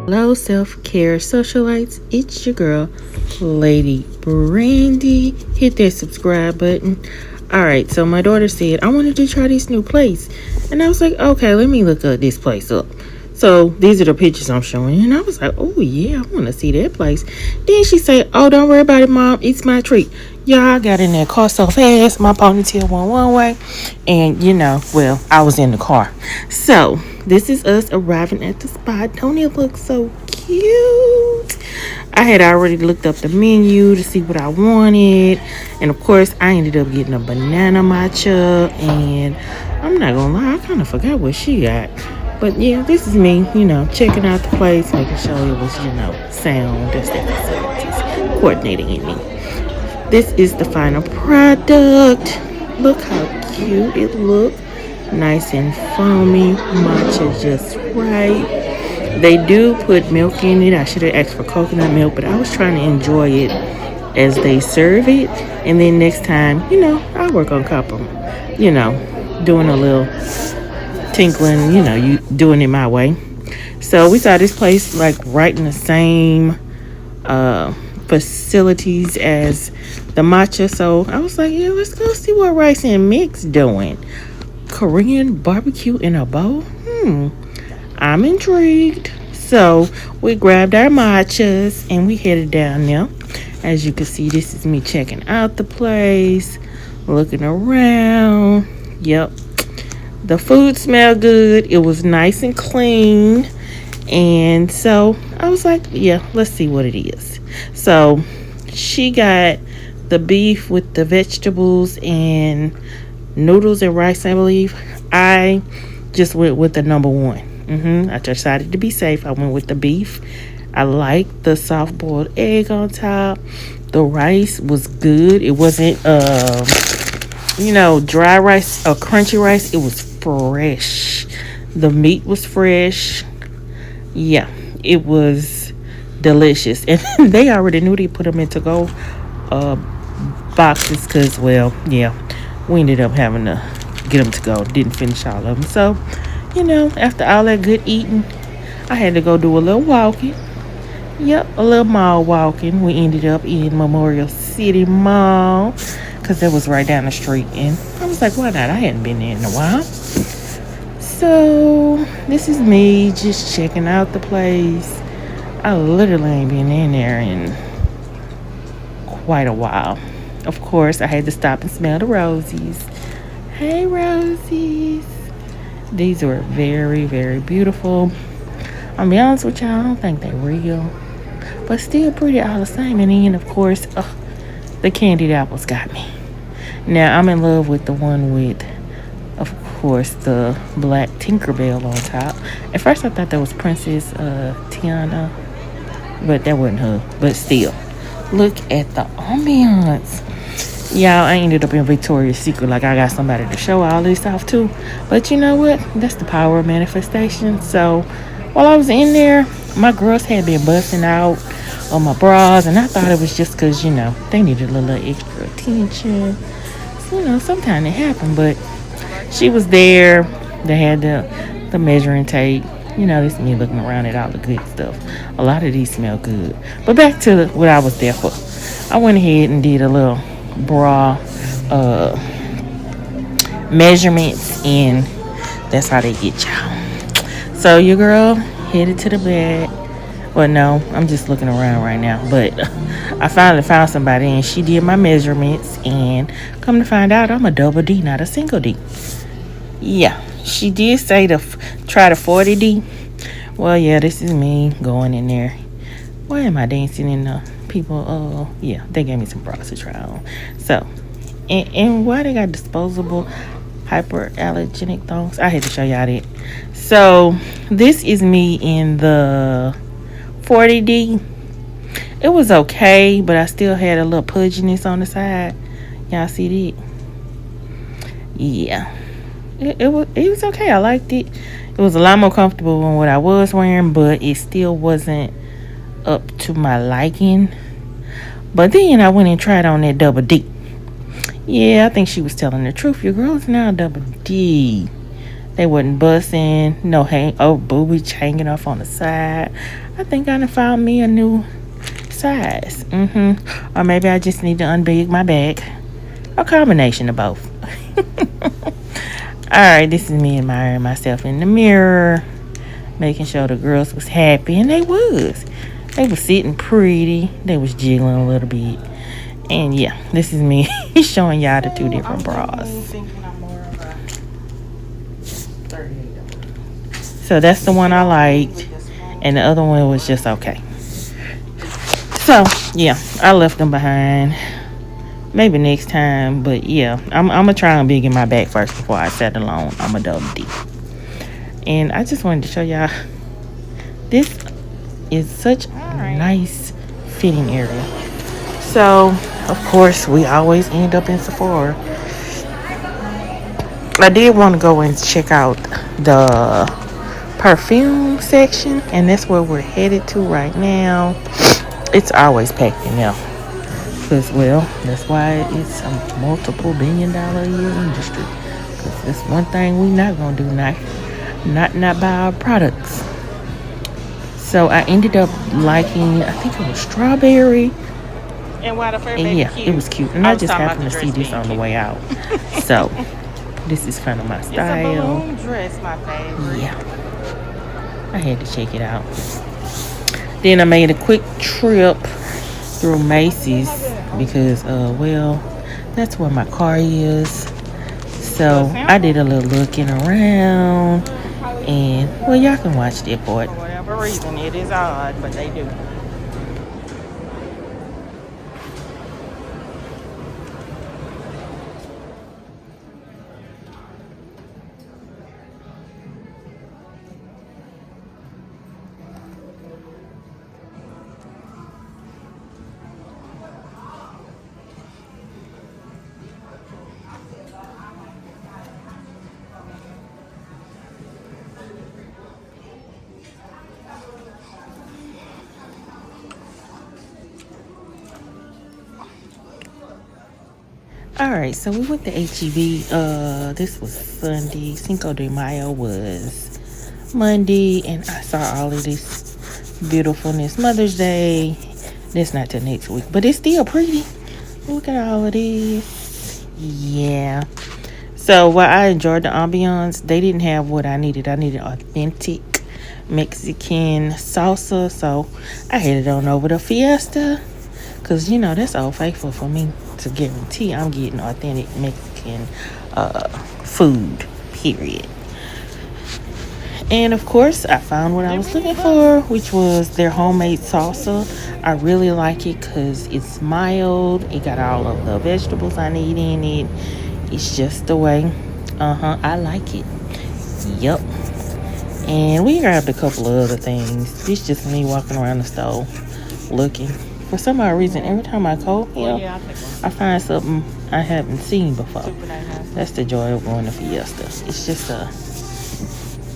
Hello, self-care socialites. It's your girl, Lady Brandy. Hit that subscribe button. Alright, so my daughter said, I wanted to try this new place. And I was like, okay, let me look this place up. So these are the pictures I'm showing you. And I was like, oh yeah, I want to see that place. Then she said, oh, don't worry about it, Mom. It's my treat. Y'all, I got in that car so fast. My ponytail went one way. And, well, I was in the car. So this is us arriving at the spot. Don't it look so cute? I had already looked up the menu to see what I wanted. And, of course, I ended up getting a banana matcha. And I'm not going to lie, I kind of forgot what she got. But yeah, this is me, checking out the place, making sure it was, sound, that's their facilities, coordinating in me. This is the final product. Look how cute it looks. Nice and foamy, matcha just right. They do put milk in it. I should have asked for coconut milk, but I was trying to enjoy it as they serve it. And then next time, I'll work on cup them, doing a little tinkling, you doing it my way. So we saw this place like right in the same facilities as the matcha. So I was like, yeah, let's go see what Rice and Mix doing. Korean barbecue in a bowl. I'm intrigued. So we grabbed our matchas and we headed down there. As you can see, this is me checking out the place, looking around. Yep. The food smelled good. It was nice and clean. And so I was like, yeah, let's see what it is. So she got the beef with the vegetables and noodles and rice, I believe. I just went with the number one. I decided to be safe. I went with the beef. I liked the soft boiled egg on top. The rice was good. It wasn't dry rice or crunchy rice. It was fresh. The meat was fresh. Yeah, it was delicious. And they already knew they put them in to-go boxes because, well, yeah, we ended up having to get them to go. Didn't finish all of them. So, after all that good eating, I had to go do a little walking. Yep, a little mall walking. We ended up in Memorial City Mall because that was right down the street. And I was like, why not? I hadn't been there in a while. So this is me just checking out the place. I literally ain't been in there in quite a while. Of course, I had to stop and smell the roses. Hey, roses. These were very, very beautiful. I'll be honest with y'all, I don't think they're real, but still pretty all the same. And then, of course, the candied apples got me. Now, I'm in love with the one with, of course, the black Tinkerbell on top. At first, I thought that was Princess Tiana, but that wasn't her. But still, look at the ambiance. Y'all, I ended up in Victoria's Secret like I got somebody to show all this off to. But you know what? That's the power of manifestation. So while I was in there, my girls had been busting out on my bras, and I thought it was just because, they needed a little extra attention. So, sometimes it happened, but she was there. They had the measuring tape. This is me looking around at all the good stuff. A lot of these smell good. But back to what I was there for. I went ahead and did a little bra measurements, and that's how they get y'all. So your girl headed to the bed. Well, no, I'm just looking around right now. But I finally found somebody, and she did my measurements. And come to find out, I'm a double D, not a single D. Yeah, she did say to try the 40D. Well, yeah, this is me going in there. Why am I dancing in the people? Yeah, they gave me some bras to try on. So, and why they got disposable hyperallergenic thongs? I had to show y'all that. So, this is me in the 40D. It was okay, but I still had a little pudginess on the side. Y'all see that? Yeah. It was okay. I liked it. It was a lot more comfortable than what I was wearing, but it still wasn't up to my liking. But then I went and tried on that double D. Yeah, I think she was telling the truth. Your girl's now double D. They wasn't busting, no boobies hanging off on the side. I think I done found me a new size. Or maybe I just need to unbig my bag. A combination of both. Alright, this is me admiring myself in the mirror, making sure the girls was happy, and they was. They was sitting pretty. They was jiggling a little bit. And yeah, this is me showing y'all the two different bras. So that's the one I liked, and the other one was just okay. So yeah, I left them behind. Maybe next time, but yeah, I'm gonna try and big in my back first before I settle on. I'm a double D. And I just wanted to show y'all, this is such a nice fitting area. So of course we always end up in Sephora. I did want to go and check out the perfume section, and that's where we're headed to right now. It's always packed in there. Because, well, that's why it's a multiple $billion-a-year industry. Because that's one thing we not going to do, not buy our products. So I ended up liking, I think it was strawberry. And yeah, it was cute. And I just happened to see this on the way out. So this is kind of my style. It's a balloon dress, my favorite. Yeah, I had to check it out. Then I made a quick trip through Macy's because well, that's where my car is. So I did a little looking around, and well, y'all can watch that part. For whatever reason, it is odd, but they do. Alright, so we went to HEB. This was Sunday. Cinco de Mayo was Monday, and I saw all of this beautifulness. Mother's Day, that's not till next week, but it's still pretty. Look at all of this. Yeah. So while I enjoyed the ambiance, they didn't have what I needed. I needed authentic Mexican salsa, so I headed on over to Fiesta, because you know that's Old Faithful for me to guarantee I'm getting authentic Mexican food, period. And of course I found what I was looking for, which was their homemade salsa. I really like it because it's mild. It got all of the vegetables I need in it. It's just the way I like it. Yep. And we grabbed a couple of other things. It's just me walking around the store looking. For some odd reason, every time I go here, I find something I haven't seen before. That's the joy of going to Fiesta.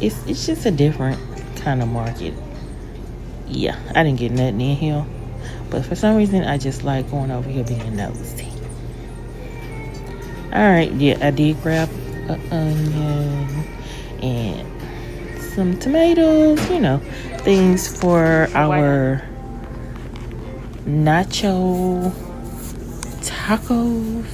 It's just a different kind of market. Yeah, I didn't get nothing in here, but for some reason, I just like going over here being nosy. Alright, yeah, I did grab an onion and some tomatoes, you know, things for our nacho tacos.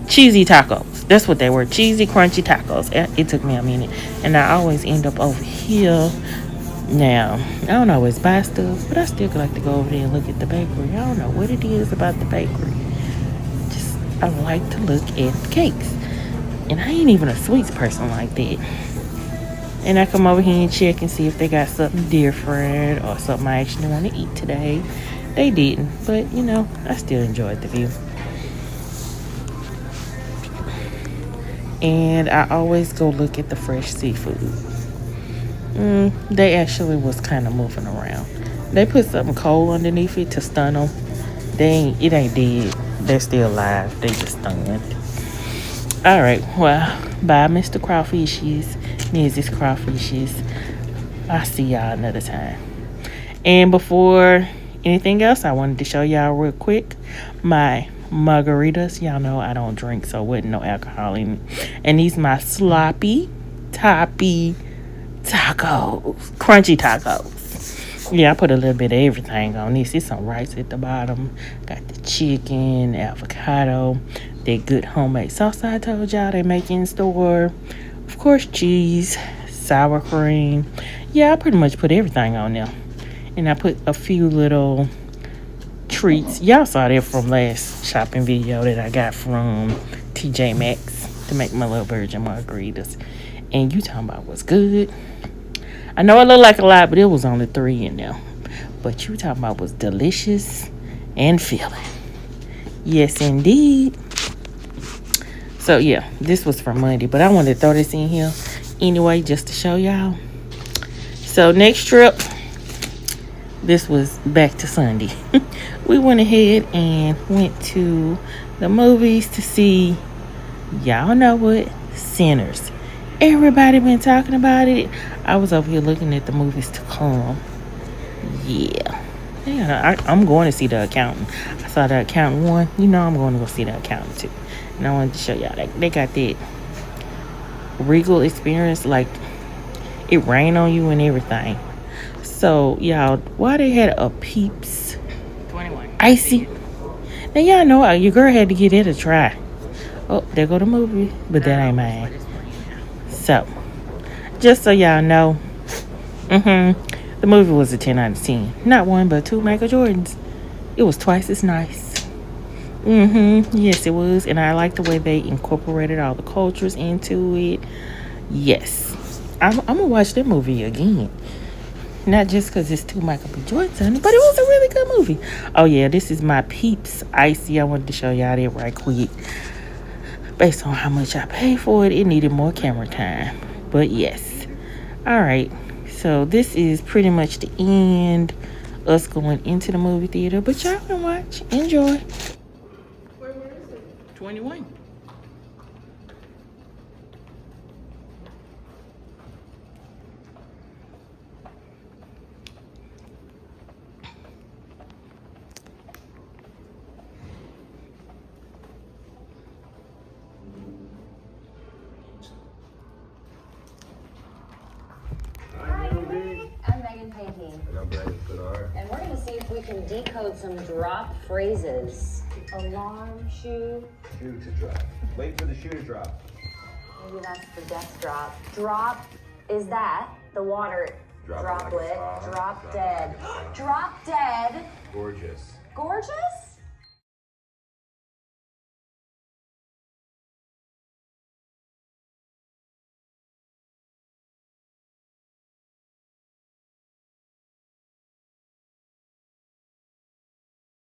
Cheesy tacos. That's what they were. Cheesy, crunchy tacos. It took me a minute. And I always end up over here. Now, I don't always buy stuff, but I still like to go over there and look at the bakery. I don't know what it is about the bakery. I like to look at the cakes. And I ain't even a sweets person like that. And I come over here and check and see if they got something different or something I actually want to eat today. They didn't, but you know, I still enjoyed the view. And I always go look at the fresh seafood. They actually was kind of moving around. They put something cold underneath it to stun them. It ain't dead. They're still alive. They just stunned. Alright, well, bye Mr. Crawfishes, Mrs. Crawfishes. I'll see y'all another time. And before anything else, I wanted to show y'all real quick my margaritas. Y'all know I don't drink, so wasn't no alcohol in it. And these my sloppy toppy tacos, crunchy tacos. Yeah, I put a little bit of everything on this. It's some rice at the bottom. Got the chicken, avocado, that good homemade sauce I told y'all they make in store. Of course, cheese, sour cream. Yeah, I pretty much put everything on there. And I put a few little treats. Y'all saw that from last shopping video that I got from TJ Maxx to make my little virgin margaritas. And you talking about what's good. I know it looked like a lot, but it was only 3 in there. But you talking about was delicious and filling. Yes, indeed. So, yeah, this was for Monday. But I wanted to throw this in here anyway just to show y'all. So, next trip, this was back to Sunday. We went ahead and went to the movies to see, y'all know what, Sinners. Everybody been talking about it. I was over here looking at the movies to come. Yeah, I'm going to see The Accountant. I saw The Accountant 1. You know I'm going to go see The Accountant 2. And I wanted to show y'all that they got that regal experience, like it rained on you and everything. So y'all, why they had a Peeps 21 icy? Now y'all know your girl had to get it a try. Oh, there go the movie, but that ain't mine. So, just so y'all know, the movie was a 10 out of 10. Not 1, but 2 Michael Jordans. It was twice as nice. Yes, it was. And I like the way they incorporated all the cultures into it. Yes. I'm going to watch that movie again. Not just because it's 2 Michael B. Jordans on it, but it was a really good movie. Oh, yeah, this is my Peeps Icy. I wanted to show y'all that right quick. Based on how much I paid for it, it needed more camera time. But yes. All right. So this is pretty much the end. Us going into the movie theater. But y'all can watch. Enjoy. Where is it? 21. And we're going to see if we can decode some drop phrases. Alarm, shoe. Shoe to drop. Wait for the shoe to drop. Maybe that's the death drop. Drop is that. The water droplet. Drop dead. Drop dead. Gorgeous. Gorgeous?